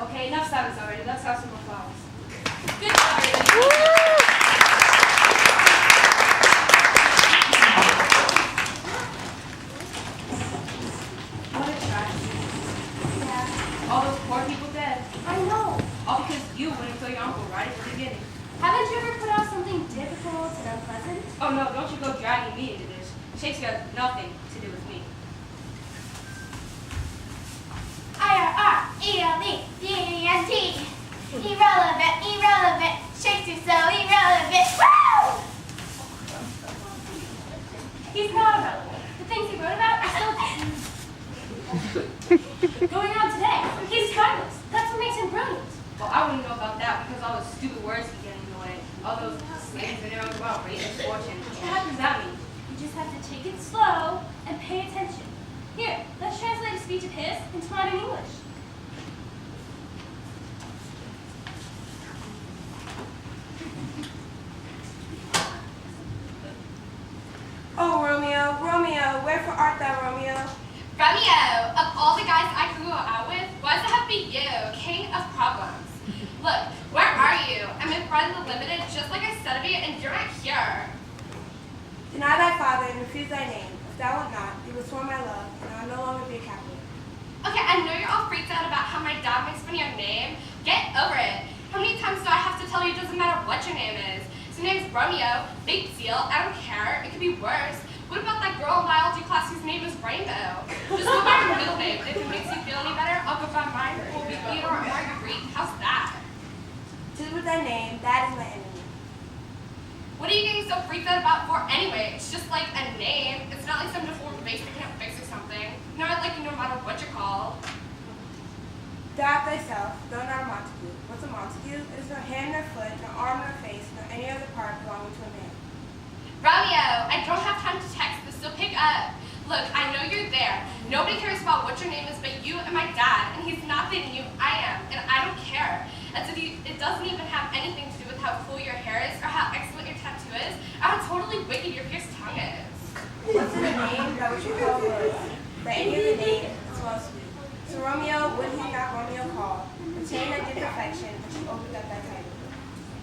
Okay, enough silence already. Let's have some more flowers. Good job, Amy. What a tragedy. Yeah. All those poor people dead. I know. All because you wouldn't kill your uncle right at the beginning. Haven't you ever put out something difficult and unpleasant? Oh no, don't you go dragging me into this. Shakespeare has nothing to do with me. IRR-E-L-E-D-E-N-T. Irrelevant, irrelevant. Shakespeare's so irrelevant. Woo! He's not irrelevant. The things he wrote about are still going on today. He's timeless. That's what makes him brilliant. Well, I wouldn't know about that because all those stupid words he get in the way. All those slings and arrows about race and fortune. What does that mean? You just have to take it slow and pay attention. Here, let's translate a speech of his into modern English. Oh, Romeo, Romeo, wherefore art thou, Romeo? Romeo, of all the guys I grew out with, why does it have to be you, king of problems? Look, where are you? I'm in front of the limited, just like I said of you, and you're not here. Deny thy father and refuse thy name. If thou wilt not, thee will sworn my love, and I will no longer be a captive. Okay, I know you're all freaked out about how my dad makes fun of your name. Get over it. How many times do I have to tell you it doesn't matter what your name is? So your name's Romeo, big deal, I don't care, it could be worse. What about that girl in biology class whose name is Rainbow? Just go by your middle name. If it makes you feel any better, I'll go by mine. We'll be Theodore or Marguerite. How's that? Tis with thy name, that is my enemy. What are you getting so freaked out about for anyway? It's just like a name. It's not like some deformed face that can't fix or something. Not like no matter what you're called. Thou thyself, though not a Montague. What's a Montague? It is no hand nor foot, nor arm nor face, nor any other part belonging to a man. Romeo, I don't have time to text this, so pick up. Look, I know you're there. Nobody cares about what your name is but you and my dad, and he's not than you, I am, and I don't care. And so it doesn't even have anything to do with how cool your hair is, or how excellent your tattoo is, or how totally wicked your pierced tongue is. What's in a name that which you call words? By any other name, as well as sweet. So Romeo, would he not Romeo call? Obtain thy good perfection, which you opened up thy title.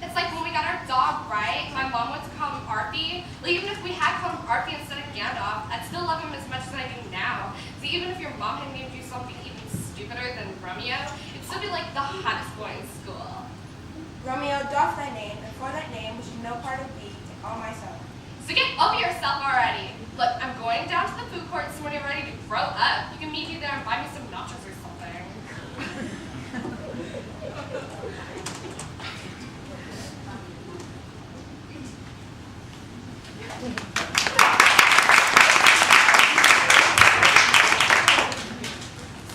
It's like when we got our dog, right? My mom wanted to call him Arpy. Like, even if we had called him Arpy instead of Gandalf, I'd still love him as much as I do now. So even if your mom had named you something even stupider than Romeo, it'd still be like the hottest boy in school. Romeo, doff thy name, and for that name, which is no part of thee, take all myself. So get over yourself already. Look, I'm going down to the food court, so when you're ready to grow up, you can meet me there and buy me some nachos or something.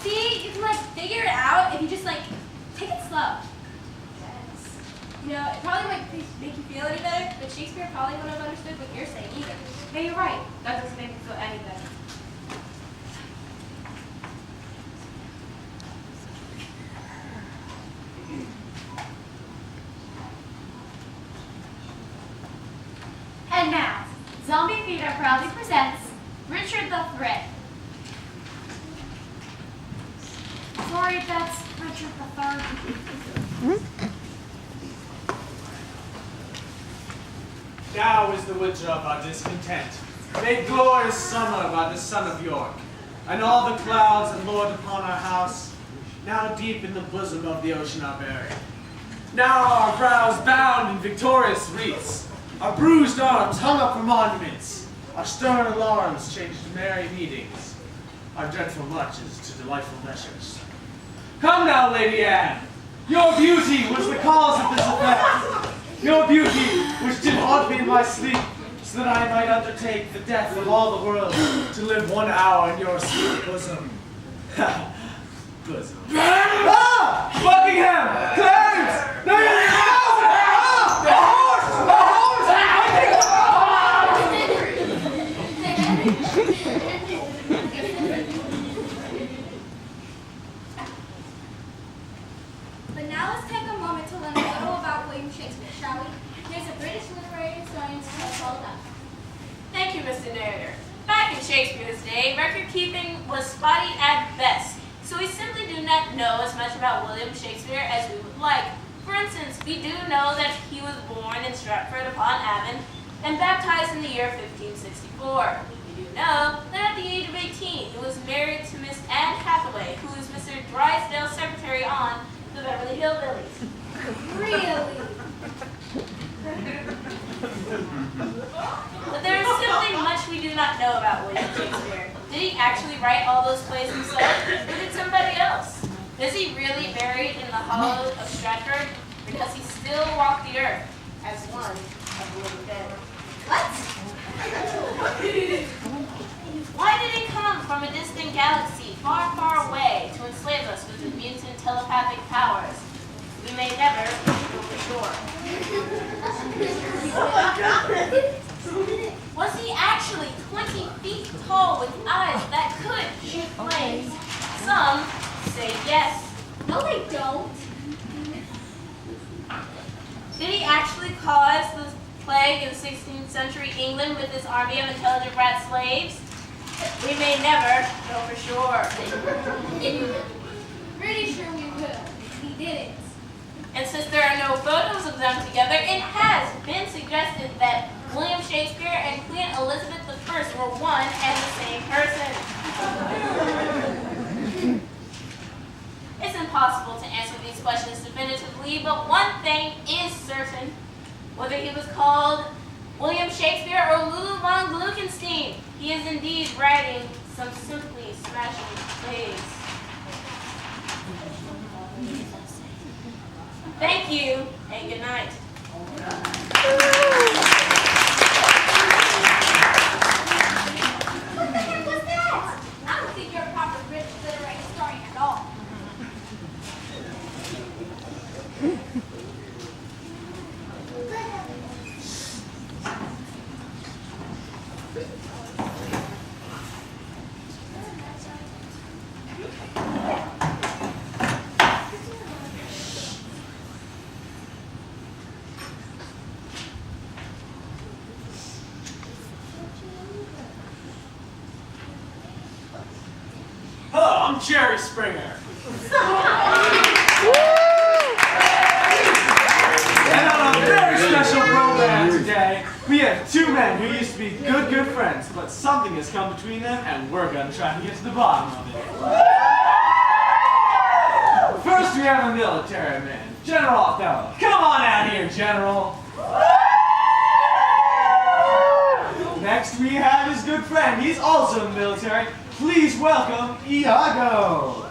See, you can like figure it out if you just like take it slow. You know, it probably might make you feel any better, but Shakespeare probably wouldn't have understood what you're saying either. Yeah, you're right. That doesn't make me feel any better. And now, Zombie Theater proudly presents Richard the Thread. Sorry, that's Richard the Third. Now is the winter of our discontent, made glorious summer by the son of York, and all the clouds that lord upon our house, now deep in the bosom of the ocean are buried. Now our brows bound in victorious wreaths, our bruised arms hung up for monuments, our stern alarms changed to merry meetings, our dreadful marches to delightful measures. Come now, Lady Anne, your beauty was the cause of this effect. Your beauty, which did haunt me in my sleep, so that I might undertake the death of all the world, to live 1 hour in your sweet bosom. Bosom. Ah! Buckingham! Clarence! No, you're the horse! But now let's take a moment to learn a little about William Shakespeare, shall we? Here's a British literary historian to tell us all about it. Thank you, Mr. Narrator. Back in Shakespeare's day, record keeping was spotty at best, so he simply did not not know as much about William Shakespeare as we would like. For instance, we do know that he was born in Stratford upon Avon and baptized in the year 1564. We do know that at the age of 18, he was married to Miss Anne Hathaway, who is Mr. Drysdale's secretary on the Beverly Hillbillies. Really? But there is simply much we do not know about William Shakespeare. Did he actually write all those plays himself, or did somebody else? Is he really buried in the hollow of Stratford? Because he still walked the earth as one of the living dead. What? Why did he come from a distant galaxy far, far away to enslave us with his mutant telepathic powers? We may never know for sure. Was he actually 20 feet tall with eyes that could shoot flames? Some say yes. No, they don't. Did he actually cause the plague in 16th century England with his army of intelligent rat slaves? We may never know for sure. Pretty sure we will. He didn't. And since there are no photos of them together, it has been suggested that William Shakespeare and Queen Elizabeth I were one and the same person. It's impossible to answer these questions definitively, but one thing is certain. Whether he was called William Shakespeare or Lulu von Gluckenstein, he is indeed writing some simply smashing plays. Thank you, and good night. What the heck was that? I don't think you're a proper British literary historian at all. Hello, I'm Jerry Springer. And on a very special program today, we have two men who used to be good friends, but something has come between them, and we're going to try to get to the bottom of it. First, we have a military man, General Othello. Come on out here, General. Next, we have his good friend. He's also in the military. Please welcome Iago.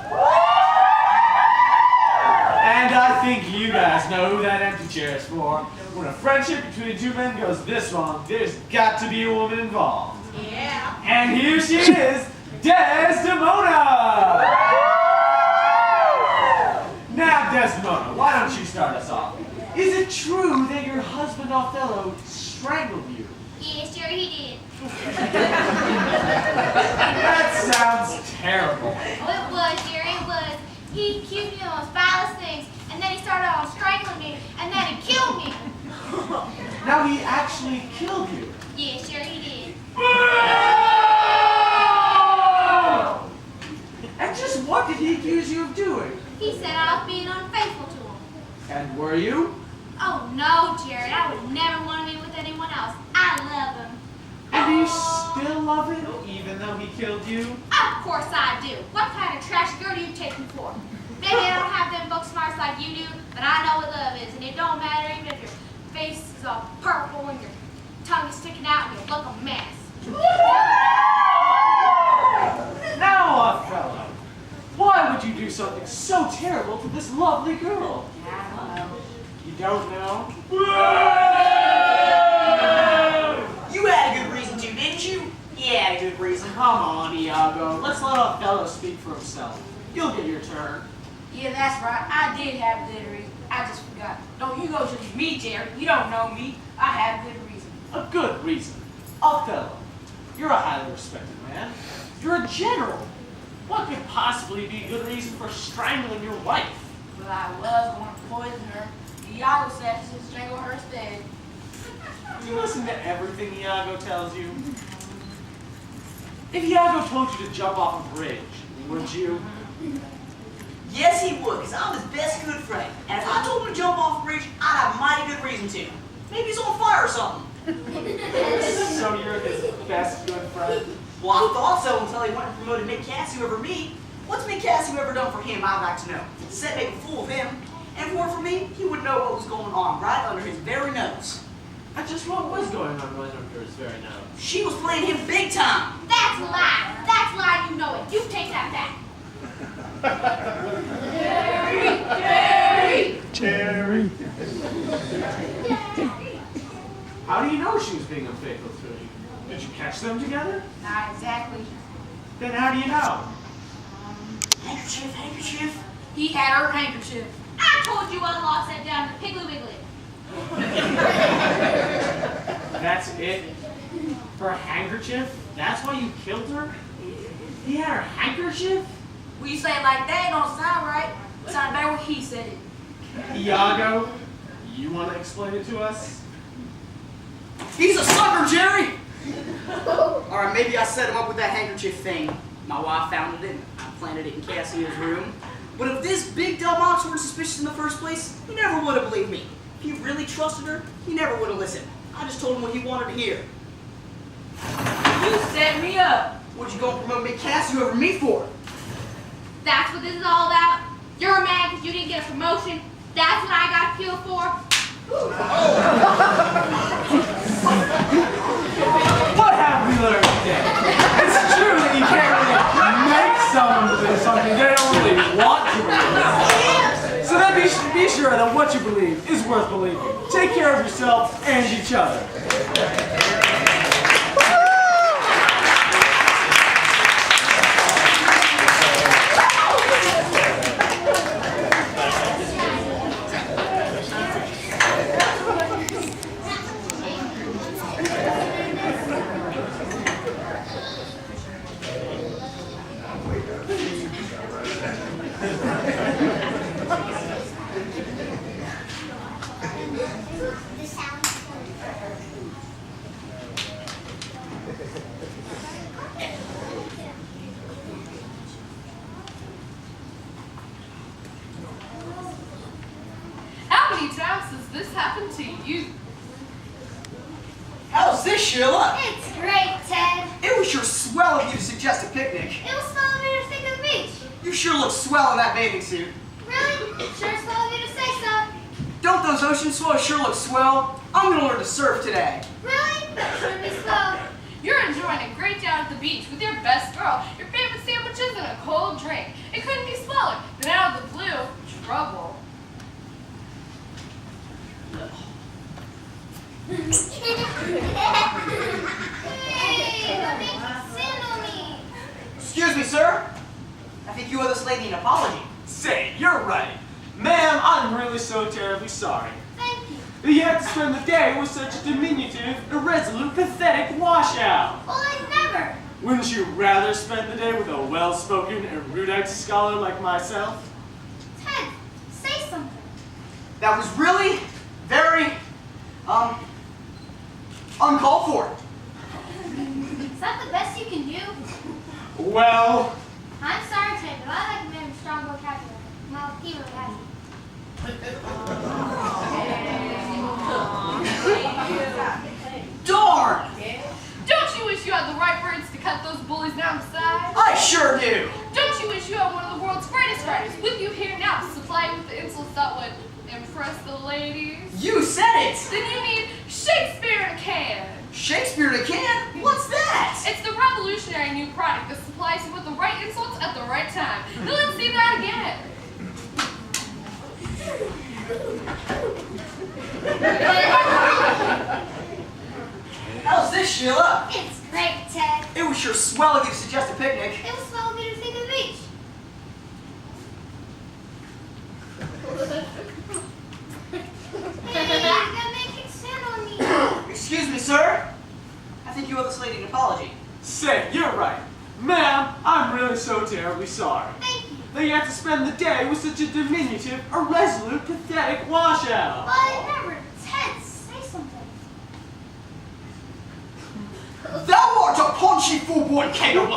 And I think you guys know who that empty chair is for. When a friendship between two men goes this wrong, there's got to be a woman involved. Yeah. And here she is, Desdemona! Now, Desdemona, why don't you start us off? Is it true that your husband Othello strangled you? Yeah, sure he did. That sounds terrible. Oh, it was, dear, it was. He accused me of the most foulest things, and then he started on strangling me, and then he killed me. Now he actually killed you. Yeah, sure he did. And just what did he accuse you of doing? He said I was being unfaithful to him. And were you? Oh no, Jared, I would never want to be with anyone else. I love him. And do you still love him, even though he killed you? Of course I do. What kind of trash girl do you take me for? Maybe I don't have them book smarts like you do, but I know what love is, and it don't matter even if your face is all purple and your tongue is sticking out and you look a mess. Now, Othello, why would you do something so terrible to this lovely girl? You don't know? You had a good reason to, didn't you? You had a good reason. Come on, Iago. Let's let Othello speak for himself. You'll get your turn. Yeah, that's right. I did have a good reason. I just forgot. Don't you go to me, Jerry. You don't know me. I have a good reason. A good reason. Othello, you're a highly respected man. You're a general. What could possibly be a good reason for strangling your wife? But I was going to poison her. Iago said I should strangle her instead. You listen to everything Iago tells you. If Iago told you to jump off a bridge, would you? Yes, he would, because I'm his best good friend. And if I told him to jump off a bridge, I'd have a mighty good reason to. Maybe he's on fire or something. So you're his best good friend? Well, I thought so until he went and promoted Mick Cassie over me. What's Mick Cassie ever done for him, I'd like to know? Said make a fool of him. And if it weren't for me, he would know what was going on right under his very nose. And just what was going on right under his very nose? She was playing him big time. That's a lie. That's a lie, you know it. You take that back. Jerry! How do you know she was being unfaithful to you? Did you catch them together? Not exactly. Then how do you know? Handkerchief, handkerchief. He had her handkerchief. I told you what law said down in the Piggly Wiggly. That's it? For a handkerchief? That's why you killed her? He had her handkerchief? When you say it like that, it don't sound right. It sounds better when he said it. Iago, you want to explain it to us? He's a sucker, Jerry! Alright, maybe I set him up with that handkerchief thing. My wife found it and I planted it in Cassia's room. But if this big dumb ox weren't suspicious in the first place, he never would have believed me. If he really trusted her, he never would have listened. I just told him what he wanted to hear. You set me up. What'd you go and promote Mick Cassie over me for? That's what this is all about? You're mad because you didn't get a promotion? That's what I got killed for? What have we learned today? It's true that you can't really make someone believe something they don't really want to believe. So then be sure that what you believe is worth believing. Take care of yourself and each other. How many times has this happened to you? How's this, Sheila? It's great, Ted. It was sure swell of you to suggest a picnic. It was swell of you to think of the beach. You sure look swell in that bathing suit. Really? Sure swell of you to say so. Don't those ocean swells sure look swell? I'm gonna learn to surf today. Really? Sure be swell. You're enjoying a great day at the beach with your best girl, your favorite sandwiches, and a cold drink. It couldn't be sweller. Then out of the blue, trouble. Hey, what makes you sin on me? Excuse me, sir. I think you owe this lady an apology. Say, you're right. Ma'am, I'm really so terribly sorry. Thank you. that you had to spend the day with such a diminutive, irresolute, pathetic washout. Well, I never. Wouldn't you rather spend the day with a well-spoken, erudite scholar like myself? Ted, say something. That was really very, uncalled for. Is that the best you can do? Well, I'm sorry, Ted, but I like a man with strong vocabulary. Well, he really has it. Darn! Don't you wish you had the right words to cut those bullies down the side? I sure do. Don't you wish you had one of the world's greatest writers with you here now to supply you with the insults that would impress the ladies? You said it. Then you need Shakespeare in a can. Shakespeare in a can? What's that? It's the revolutionary new product that supplies you with the right insults at the right time. Now let's see that again. How's this, Sheila? It's great, Ted. It was sure swell of you to suggest a picnic. It was swell of you to think of the beach. Hey, you're gonna make it sin on me. Excuse me, sir. I think you owe this lady an apology. say, you're right. Ma'am, I'm really so terribly sorry Thank you. that you had to spend the day with such a diminutive, irresolute, pathetic washout. Well, I never. Ted, say something. Thou art a paunchy full-born kangaroo.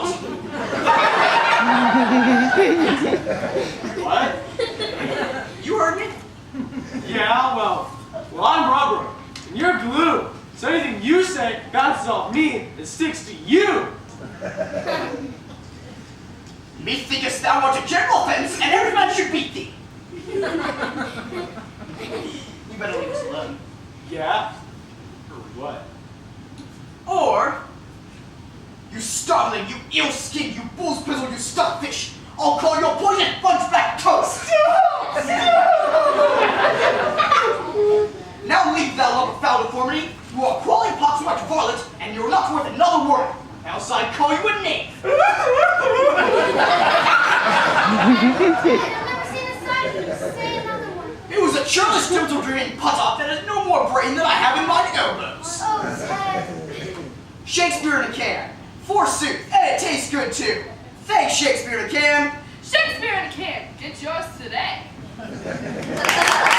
What? Thinkest thou art a general offense, and every man should beat thee? You better leave us alone. Yeah? Or what? Or, you starveling, you ill-skinned, you bull's pizzle, you stuckfish, I'll call your poison bunchback toast! Now leave thou lump of foul deformity, you are crawling pox like varlet, and you're not worth another word, else I call you a knave. I've never seen a sight. Say another one. It was a churlish gentle-dreaming put-off that has no more brain than I have in mine elbows. Oh, Ted. Shakespeare in a can, forsooth, and it tastes good too. Thanks, Shakespeare in a can. Shakespeare in a can. Get yours today.